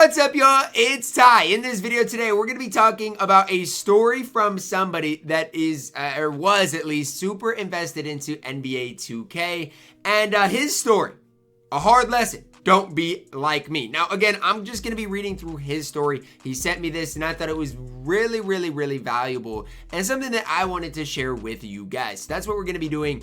What's up, y'all? It's Ty. In this video today, we're going to be talking about a story from somebody that is, or was at least, super invested into NBA 2K. And his story, a hard lesson. Don't be like me. Now, again, I'm just going to be reading through his story. He sent me this, and I thought it was really valuable and something that I wanted to share with you guys. That's what we're going to be doing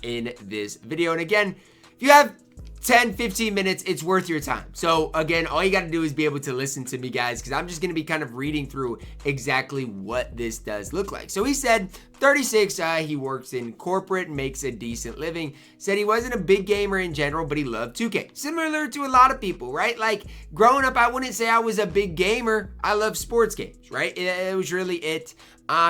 in this video. And again, if you have 10-15 minutes, it's worth your time. So again, all you got to do is be able to listen to me, guys, because I'm just going to be kind of reading through exactly what this does look like. So he said 36, he works in corporate, makes a decent living, said he wasn't a big gamer in general, but he loved 2K. Similar to a lot of people, right? Like growing up, I wouldn't say I was a big gamer. I love sports games, right? It was really it.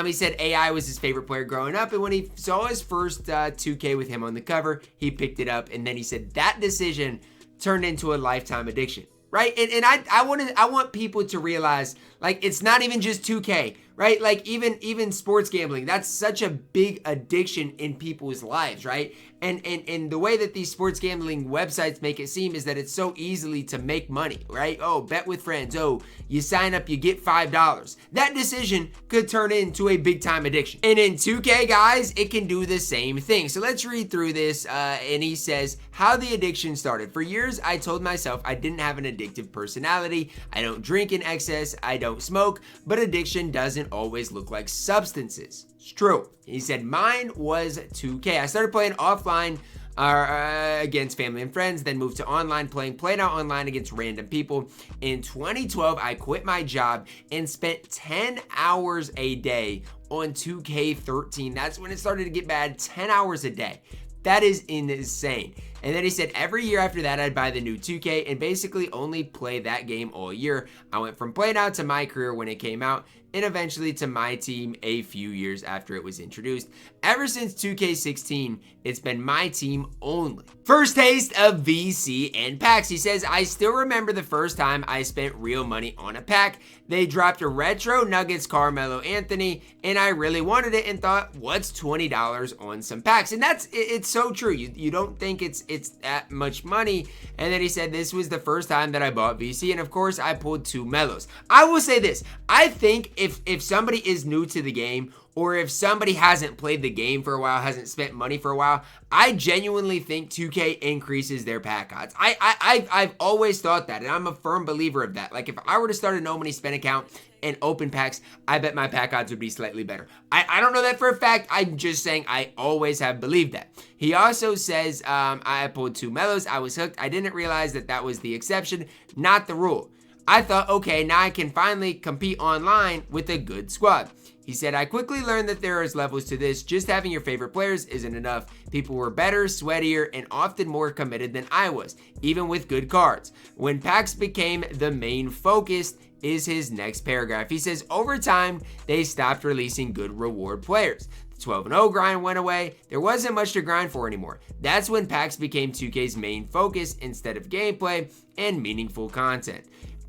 He said AI was his favorite player growing up, and when he saw his first 2K with him on the cover, he picked it up, and then he said that decision turned into a lifetime addiction, right? And I want people to realize, like, it's not even just 2K, right? Like even sports gambling, that's such a big addiction in people's lives, right? And the way that these sports gambling websites make it seem is that it's so easily to make money, right? Oh, bet with friends. Oh, you sign up, you get $5. That decision could turn into a big time addiction. And in 2K, guys, it can do the same thing. So let's read through this. And he says, how the addiction started. For years, I told myself I didn't have an addictive personality. I don't drink in excess. I don't smoke. But addiction doesn't always look like substances. It's true. He said mine was 2K. I started playing offline against family and friends, then moved to online played out online against random people. In 2012, I quit my job and spent 10 hours a day on 2K13. That's when it started to get bad. 10 hours a day. That is insane. And then he said every year after that, I'd buy the new 2K and basically only play that game all year. I went from playing out to my career when it came out and eventually to MyTeam a few years after it was introduced. Ever since 2K16, it's been MyTeam only. First taste of VC and packs. He says, I still remember the first time I spent real money on a pack. They dropped a retro Nuggets Carmelo Anthony, and I really wanted it and thought, what's $20 on some packs? And it's so true. You don't think it's that much money. And then he said, this was the first time that I bought VC, and of course I pulled 2 Melos. I will say this, I think if somebody is new to the game, or if somebody hasn't played the game for a while, hasn't spent money for a while, I genuinely think 2K increases their pack odds. I've always thought that, and I'm a firm believer of that. Like, if I were to start a no money spend account and open packs, I bet my pack odds would be slightly better. I don't know that for a fact. I'm just saying I always have believed that. He also says, I pulled 2 Melos. I was hooked. I didn't realize that was the exception, not the rule. I thought, okay, now I can finally compete online with a good squad. He said, I quickly learned that there is levels to this. Just having your favorite players isn't enough. People were better, sweatier, and often more committed than I was, even with good cards. When packs became the main focus is his next paragraph. He says, over time, they stopped releasing good reward players. The 12-0 grind went away. There wasn't much to grind for anymore. That's when packs became 2K's main focus instead of gameplay and meaningful content.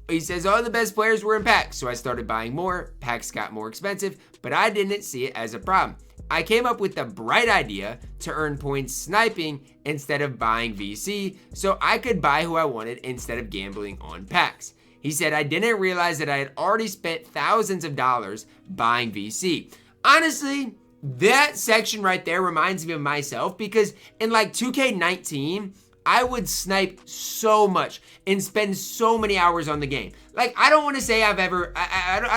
He says all the best players were in packs, so I started buying more. Packs got more expensive, but I didn't see it as a problem. I came up with the bright idea to earn points sniping instead of buying VC, so I could buy who I wanted instead of gambling on packs. He said I didn't realize that I had already spent thousands of dollars buying VC. Honestly, that section right there reminds me of myself, because in like 2K19, I would snipe so much and spend so many hours on the game. Like, I don't want to say I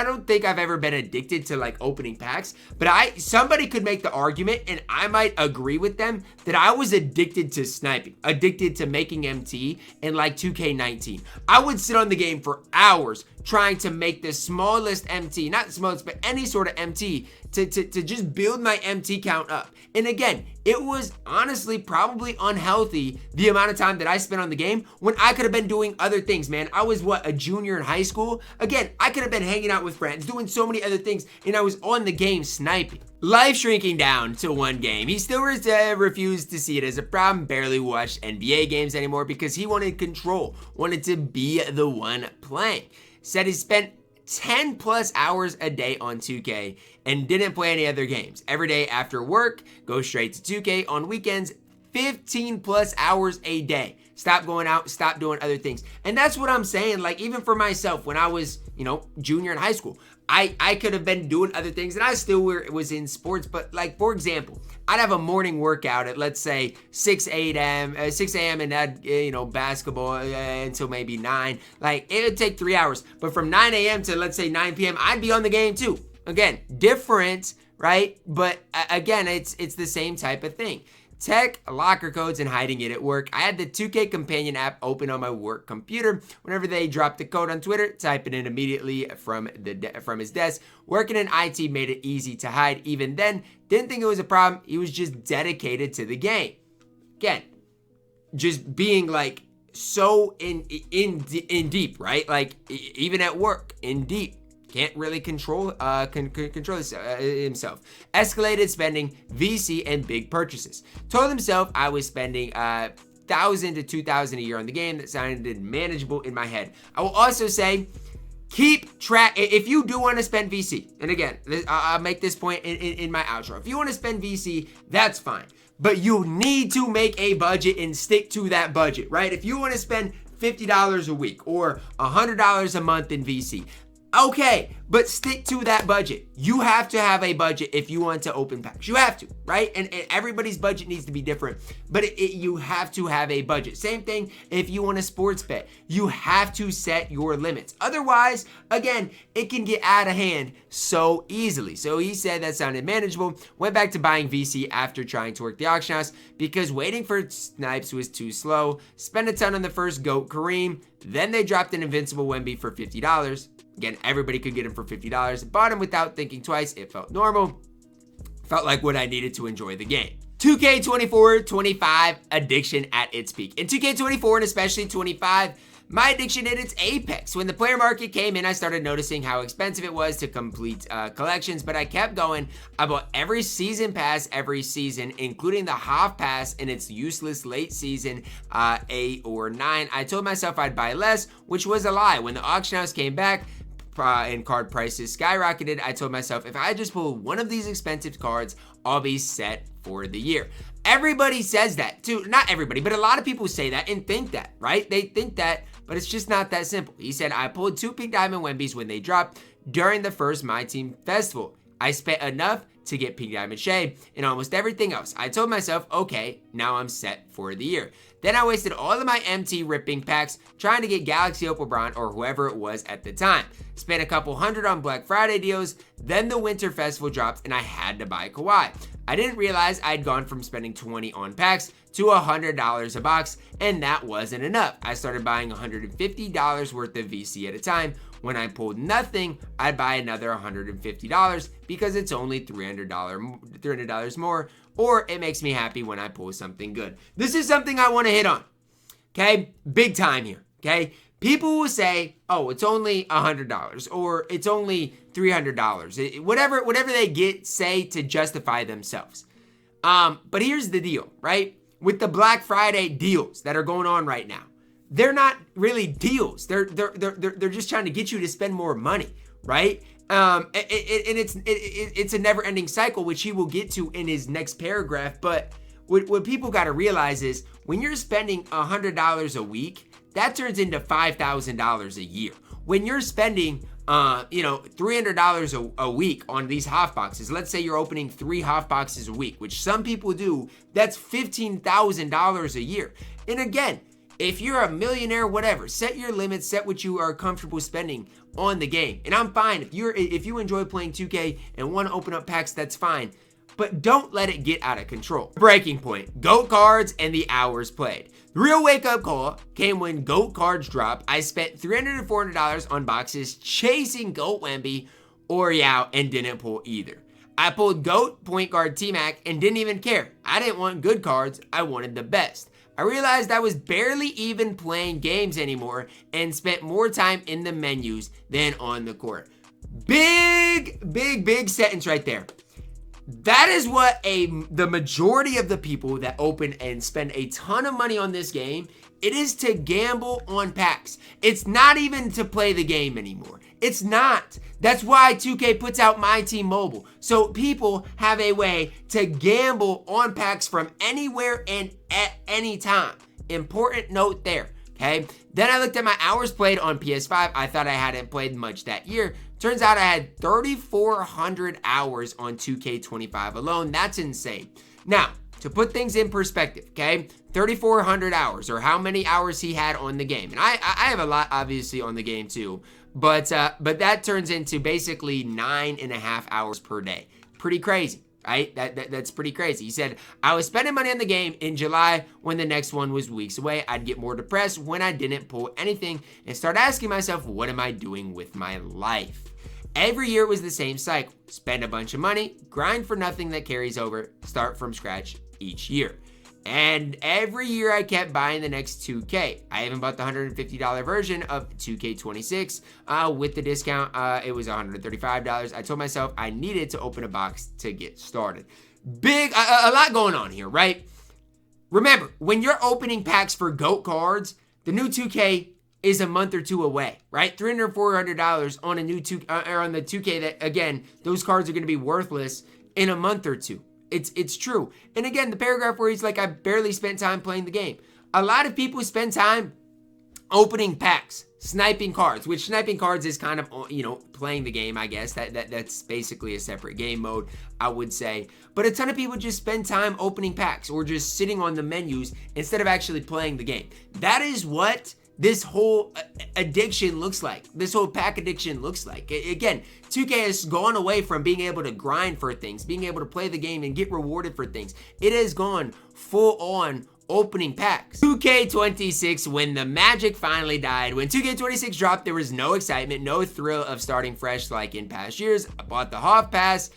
don't think I've ever been addicted to like opening packs, but somebody could make the argument, and I might agree with them, that I was addicted to sniping, addicted to making MT in like 2K19. I would sit on the game for hours trying to make the smallest MT, not the smallest, but any sort of MT to just build my MT count up. And again, it was honestly probably unhealthy the amount of time that I spent on the game when I could have been doing other things, man. I was a junior in high school. Again, I could have been hanging out with friends, doing so many other things, and I was on the game sniping. Life shrinking down to one game. He still refused to see it as a problem, barely watched NBA games anymore because he wanted control, wanted to be the one playing. Said he spent 10 plus hours a day on 2K and didn't play any other games. Every day after work, go straight to 2K. On weekends, 15 plus hours a day. Stop going out, stop doing other things. And that's what I'm saying. Like, even for myself, when I was, junior in high school, I could have been doing other things and I still was in sports. But like, for example, I'd have a morning workout at, let's say, 6 a.m. and I'd, basketball until maybe 9. Like, it would take 3 hours. But from 9 a.m. to, let's say, 9 p.m., I'd be on the game too. Again, different, right? But again, it's the same type of thing. Tech, locker codes, and hiding it at work. I had the 2K companion app open on my work computer. Whenever they dropped the code on Twitter, type it in immediately from his desk. Working in IT made it easy to hide. Even then, didn't think it was a problem. He was just dedicated to the game. Again, just being like so in deep, right? Like even at work, in deep. Can't really control himself. Escalated spending, VC, and big purchases. Told himself I was spending $1,000 to $2,000 a year on the game. That sounded manageable in my head. I will also say, keep track. If you do want to spend VC, and again, I'll make this point in my outro. If you want to spend VC, that's fine. But you need to make a budget and stick to that budget, right? If you want to spend $50 a week or $100 a month in VC, okay, but stick to that budget. You have to have a budget if you want to open packs. You have to, right? And everybody's budget needs to be different, but you have to have a budget. Same thing if you want a sports bet. You have to set your limits. Otherwise, again, it can get out of hand so easily. So he said that sounded manageable. Went back to buying VC after trying to work the auction house because waiting for snipes was too slow. Spent a ton on the first GOAT Kareem. Then they dropped an Invincible Wemby for $50. Again, everybody could get him for $50. Bought him without thinking twice. It felt normal. Felt like what I needed to enjoy the game. 2K24-25 addiction at its peak. In 2K24 and especially 25, my addiction hit its apex. When the player market came in, I started noticing how expensive it was to complete collections, but I kept going. I bought every season pass every season, including the half pass in its useless late season 8 or 9. I told myself I'd buy less, which was a lie. When the auction house came back, and card prices skyrocketed, I told myself if I just pull one of these expensive cards, I'll be set for the year. Everybody says that too. Not everybody, but a lot of people say that and think that, right? They think that, but it's just not that simple. He said, I pulled 2 Pink Diamond Wembys when they dropped during the first MyTeam festival. I spent enough to get Pink Diamond Shade and almost everything else. I told myself, okay, now I'm set for the year. Then I wasted all of my MT ripping packs trying to get Galaxy Opal Bron or whoever it was at the time. Spent a couple hundred on Black Friday deals, then the Winter Festival dropped and I had to buy Kawhi. I didn't realize I'd gone from spending $20 on packs to $100 a box, and that wasn't enough. I started buying $150 worth of VC at a time. When I pulled nothing, I'd buy another $150 because it's only $300 more, or it makes me happy when I pull something good. This is something I want to hit on, okay? Big time here, okay? People will say, oh, it's only $100 or it's only $300, whatever they say to justify themselves. But here's the deal, right? With the Black Friday deals that are going on right now, they're not really deals. They're just trying to get you to spend more money, right? And it's a never-ending cycle, which he will get to in his next paragraph. But what people got to realize is when you're spending $100 a week, that turns into $5,000 a year. When you're spending $300 a week on these half boxes, let's say you're opening 3 half boxes a week, which some people do, that's $15,000 a year. And again, if you're a millionaire, whatever, set your limits, set what you are comfortable spending on the game. And I'm fine. If you enjoy playing 2K and want to open up packs, that's fine. But don't let it get out of control. Breaking point, GOAT cards and the hours played. The real wake-up call came when GOAT cards dropped. I spent $300 to $400 on boxes chasing GOAT Wemby or Yao and didn't pull either. I pulled GOAT point guard T-Mac and didn't even care. I didn't want good cards. I wanted the best. I realized I was barely even playing games anymore and spent more time in the menus than on the court. Big sentence right there. That is what the majority of the people that open and spend a ton of money on this game, it is to gamble on packs. It's not even to play the game anymore. It's not. That's why 2K puts out MyTeam Mobile. So people have a way to gamble on packs from anywhere and at any time. Important note there. Okay, then I looked at my hours played on PS5. I thought I hadn't played much that year. Turns out I had 3,400 hours on 2K25 alone. That's insane. Now, to put things in perspective, okay, 3,400 hours, or how many hours he had on the game. And I have a lot, obviously, on the game too. But that turns into basically 9.5 hours per day. Pretty crazy. Right? That's pretty crazy. He said, I was spending money on the game in July when the next one was weeks away. I'd get more depressed when I didn't pull anything and start asking myself, what am I doing with my life? Every year was the same cycle. Spend a bunch of money, grind for nothing that carries over, start from scratch each year. And every year I kept buying the next 2K. I even bought the $150 version of 2K26 with the discount. It was $135. I told myself I needed to open a box to get started. A lot going on here, right? Remember, when you're opening packs for GOAT cards, the new 2K is a month or two away, right? $300, $400 on a new on the 2K that, again, those cards are going to be worthless in a month or two. It's true. And again, the paragraph where he's like, I barely spent time playing the game. A lot of people spend time opening packs, sniping cards, which sniping cards is kind of, playing the game, I guess. That's basically a separate game mode, I would say. But a ton of people just spend time opening packs or just sitting on the menus instead of actually playing the game. That is what this whole addiction looks like. This whole pack addiction looks like. Again, 2K has gone away from being able to grind for things, being able to play the game and get rewarded for things. It has gone full on opening packs. 2K26, when the magic finally died. When 2K26 dropped, there was no excitement, no thrill of starting fresh like in past years. I bought the Half Pass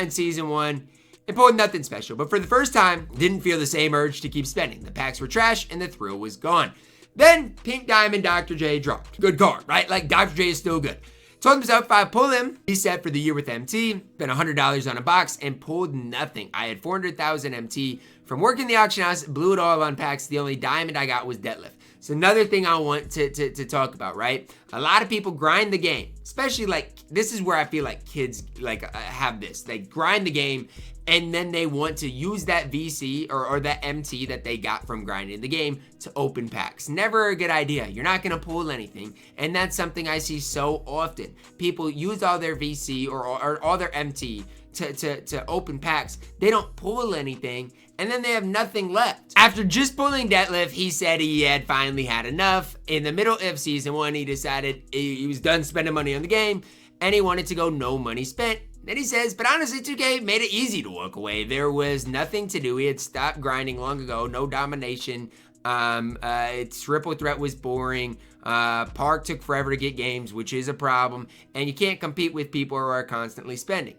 in Season 1. It pulled nothing special, but for the first time, didn't feel the same urge to keep spending. The packs were trash and the thrill was gone. Then Pink Diamond Dr. J dropped. Good card, right? Like, Dr. J is still good. Told himself if I pull him, he set for the year with MT, spent $100 on a box, and pulled nothing. I had 400,000 MT from working the auction house, blew it all on packs. The only diamond I got was deadlift. So another thing I want to talk about, right? A lot of people grind the game, especially like, this is where I feel like kids have this. They grind the game and then they want to use that VC or that MT that they got from grinding the game to open packs. Never a good idea. You're not going to pull anything. And that's something I see so often. People use all their VC or all their MT to open packs. They don't pull anything, and then they have nothing left. After just pulling deadlift, he said he had finally had enough. In the middle of Season 1, he decided he was done spending money on the game, and he wanted to go no money spent. Then he says, but honestly, 2K made it easy to walk away. There was nothing to do. He had stopped grinding long ago. No domination. Triple threat was boring. Park took forever to get games, which is a problem. And you can't compete with people who are constantly spending.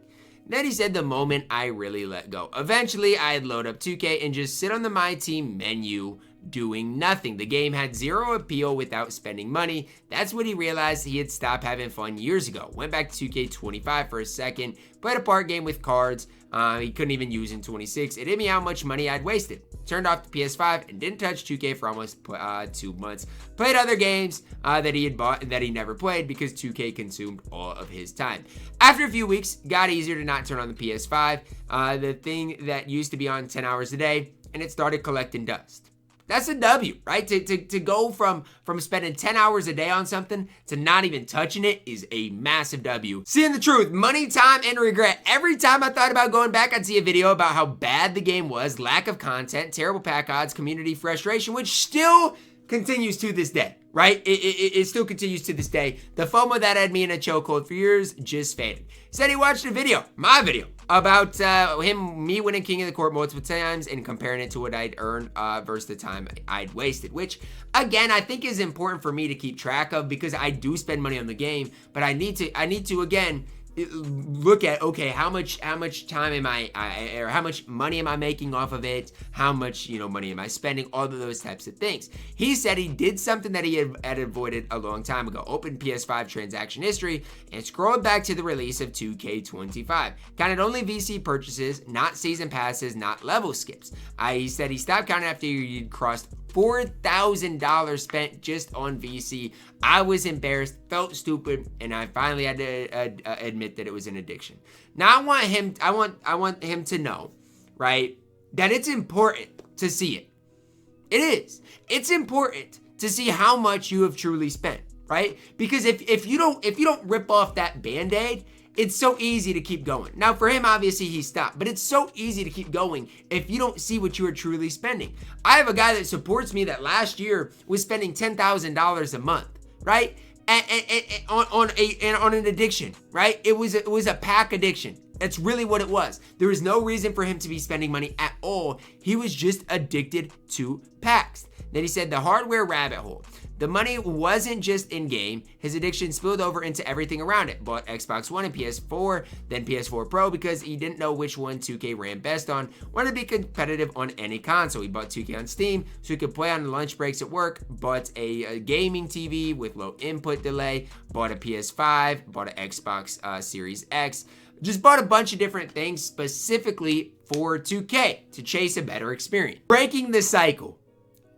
Then he said the moment I really let go. Eventually, I'd load up 2K and just sit on the My Team menu doing nothing. The game had zero appeal without spending money. That's when he realized he had stopped having fun years ago. Went back to 2K25 for a second, played a park game with cards he couldn't even use in 26. It hit me how much money I'd wasted. Turned off the PS5 and didn't touch 2K for almost 2 months. Played other games that he had bought and that he never played because 2K consumed all of his time. After a few weeks, got easier to not turn on the PS5, the thing that used to be on 10 hours a day, and it started collecting dust. That's a W, right? To go from spending 10 hours a day on something to not even touching it is a massive W. Seeing the truth, money, time, and regret. Every time I thought about going back, I'd see a video about how bad the game was, lack of content, terrible pack odds, community frustration, which still continues to this day, right? It still continues to this day. The FOMO that had me in a chokehold for years just faded. Said he watched a video, my video, about me winning King of the Court multiple times and comparing it to what I'd earned versus the time I'd wasted, which again, I think is important for me to keep track of because I do spend money on the game, but I need to again, look at, okay, how much time am or how much money am I making off of it? How much, money am I spending? All of those types of things. He said he did something that he had avoided a long time ago. Opened PS5 transaction history and scrolled back to the release of 2K25. Counted only VC purchases, not season passes, not level skips. He said he stopped counting after he'd crossed $4,000 spent just on VC. I was embarrassed, felt stupid, and I finally had to admit that it was an addiction. Now I want him to know, right, that it's important to see it. It is. It's important to see how much you have truly spent, right? Because if you don't rip off that Band-Aid, it's so easy to keep going. Now, for him, obviously, he stopped, but it's so easy to keep going if you don't see what you are truly spending. I have a guy that supports me that last year was spending $10,000 a month, right? And on an addiction, right? It was a pack addiction. That's really what it was. There was no reason for him to be spending money at all. He was just addicted to packs. Then he said the hardware rabbit hole. The money wasn't just in-game. His addiction spilled over into everything around it. Bought Xbox One and PS4, then PS4 Pro because he didn't know which one 2K ran best on. Wanted to be competitive on any console. He bought 2K on Steam so he could play on lunch breaks at work. Bought a gaming TV with low input delay. Bought a PS5. Bought an Xbox Series X. Just bought a bunch of different things specifically for 2K to chase a better experience. Breaking the cycle.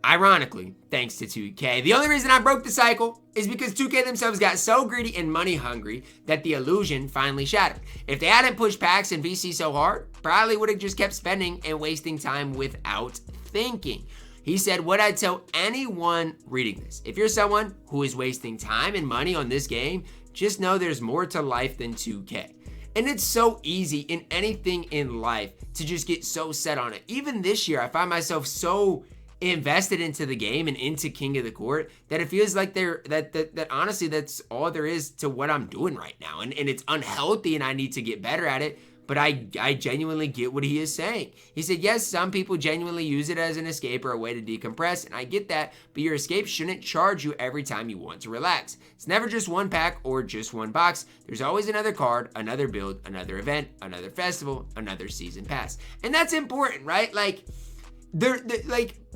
Ironically, thanks to 2K. The only reason I broke the cycle is because 2K themselves got so greedy and money hungry that the illusion finally shattered. If they hadn't pushed packs and VC so hard, probably would have just kept spending and wasting time without thinking. He said, what I'd tell anyone reading this, if you're someone who is wasting time and money on this game, just know there's more to life than 2K. And it's so easy in anything in life to just get so set on it. Even this year, I find myself so invested into the game and into King of the Court that it feels like that honestly that's all there is to what I'm doing right now, and it's unhealthy and I need to get better at it. But I genuinely get what he is saying. He said, yes, some people genuinely use it as an escape or a way to decompress, and I get that, but your escape shouldn't charge you every time you want to relax. It's never just one pack or just one box. There's always another card, another build, another event, another festival, another season pass. And that's important, right? Like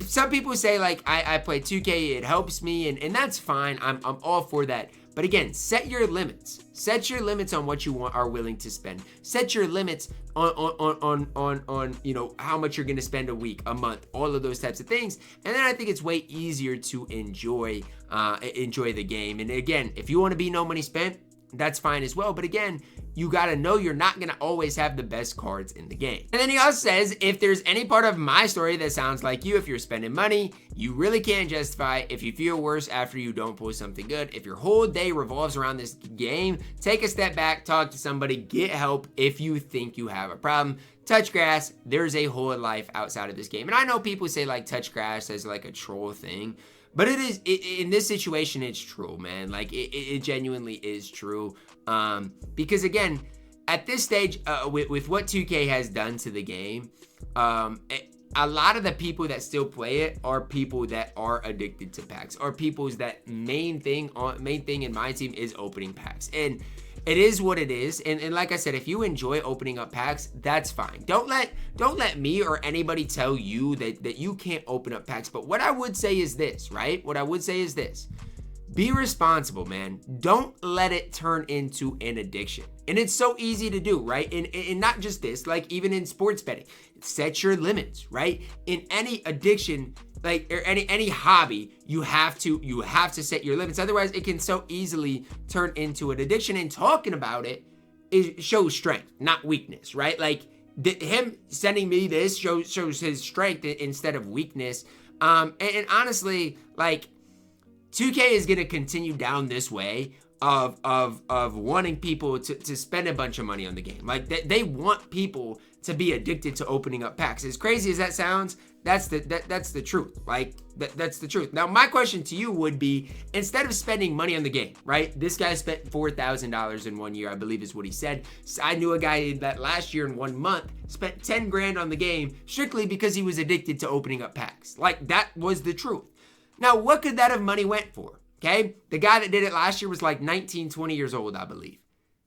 some people say like I play 2K, it helps me, and that's fine. I'm all for that. But again, set your limits. Set your limits on what you are willing to spend. Set your limits on you know how much you're gonna spend a week, a month, all of those types of things. And then I think it's way easier to enjoy the game. And again, if you want to be no money spent, that's fine as well. But again, you gotta know you're not gonna always have the best cards in the game. And then he also says, if there's any part of my story that sounds like you, if you're spending money, you really can't justify if you feel worse after you don't pull something good. If your whole day revolves around this game, take a step back, talk to somebody, get help if you think you have a problem. Touch grass, there's a whole life outside of this game. And I know people say like touch grass as like a troll thing, but in this situation, it's true, man. Like it genuinely is true. Because again, at this stage, with what 2K has done to the game, a lot of the people that still play it are people that are addicted to packs, or people's that main thing in my team is opening packs. And it is what it is. And like I said, if you enjoy opening up packs, that's fine. Don't let me or anybody tell you that you can't open up packs. But what I would say is this, right? What I would say is this. Be responsible, man. Don't let it turn into an addiction. And it's so easy to do, right? And not just this, like even in sports betting, set your limits, right? In any addiction, like or any hobby, you have to set your limits. Otherwise, it can so easily turn into an addiction. And talking about it shows strength, not weakness, right? Like him sending me this shows his strength instead of weakness. And honestly, like 2K is gonna continue down this way of wanting people to spend a bunch of money on the game. Like they want people to be addicted to opening up packs. As crazy as that sounds, that's the truth. Like that's the truth. Now my question to you would be, instead of spending money on the game, right? This guy spent $4,000 in 1 year, I believe is what he said. So I knew a guy that last year in 1 month spent 10 grand on the game strictly because he was addicted to opening up packs. Like that was the truth. Now, what could that have money went for? Okay, the guy that did it last year was like 19, 20 years old, I believe.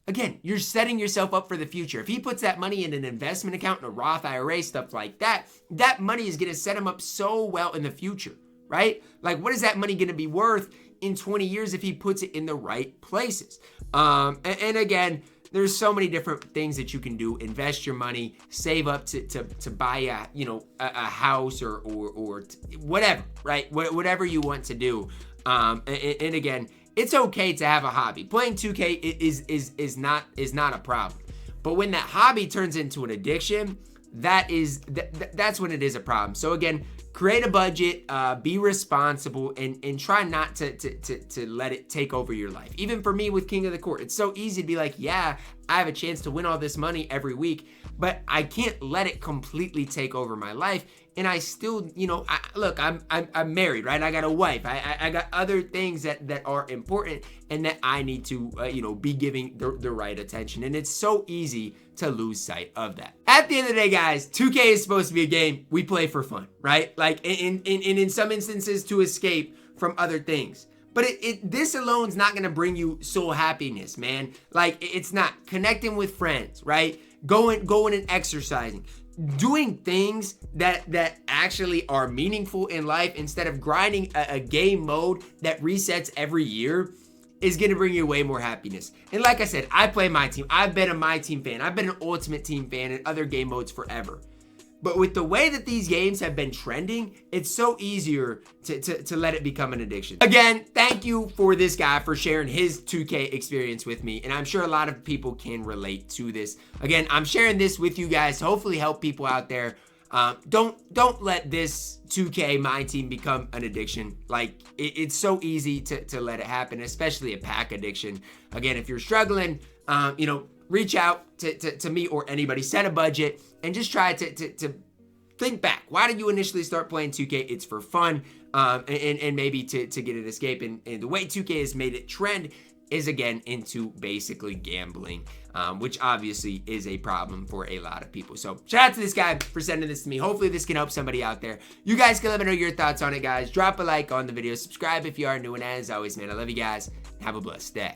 Again, you're setting yourself up for the future. If he puts that money in an investment account, in a Roth IRA, stuff like that, that money is going to set him up so well in the future, right? Like, what is that money going to be worth in 20 years if he puts it in the right places? And again, there's so many different things that you can do. Invest your money, save up to buy a house or whatever, right? Whatever you want to do. And again, it's okay to have a hobby. Playing 2K is not a problem. But when that hobby turns into an addiction, that's when it is a problem. So again, create a budget, be responsible, and try not to let it take over your life. Even for me with King of the Court, it's so easy to be like, yeah, I have a chance to win all this money every week, but I can't let it completely take over my life. And I still, you know, look, I'm married, right? I got a wife. I got other things that are important and that I need to, you know, be giving the right attention. And it's so easy to lose sight of that. At the end of the day, guys, 2K is supposed to be a game we play for fun, right? Like in some instances to escape from other things. But this alone is not going to bring you soul happiness, man. Like, it's not. Connecting with friends, right? Going and exercising. Doing things that actually are meaningful in life instead of grinding a game mode that resets every year is going to bring you way more happiness. And like I said, I play MyTeam. I've been a MyTeam fan. I've been an Ultimate Team fan and other game modes forever. But with the way that these games have been trending, it's so easier to let it become an addiction. Again, thank you for this guy for sharing his 2K experience with me. And I'm sure a lot of people can relate to this. Again, I'm sharing this with you guys to hopefully help people out there. Don't let this 2K MyTeam become an addiction. Like, it's so easy to let it happen, especially a pack addiction. Again, if you're struggling, you know, reach out to me or anybody, set a budget, and just try to think back. Why did you initially start playing 2K? It's for fun, and maybe to get an escape. And the way 2K has made it trend is, again, into basically gambling, which obviously is a problem for a lot of people. So shout out to this guy for sending this to me. Hopefully this can help somebody out there. You guys can let me know your thoughts on it, guys. Drop a like on the video. Subscribe if you are new. And as always, man, I love you guys. Have a blessed day.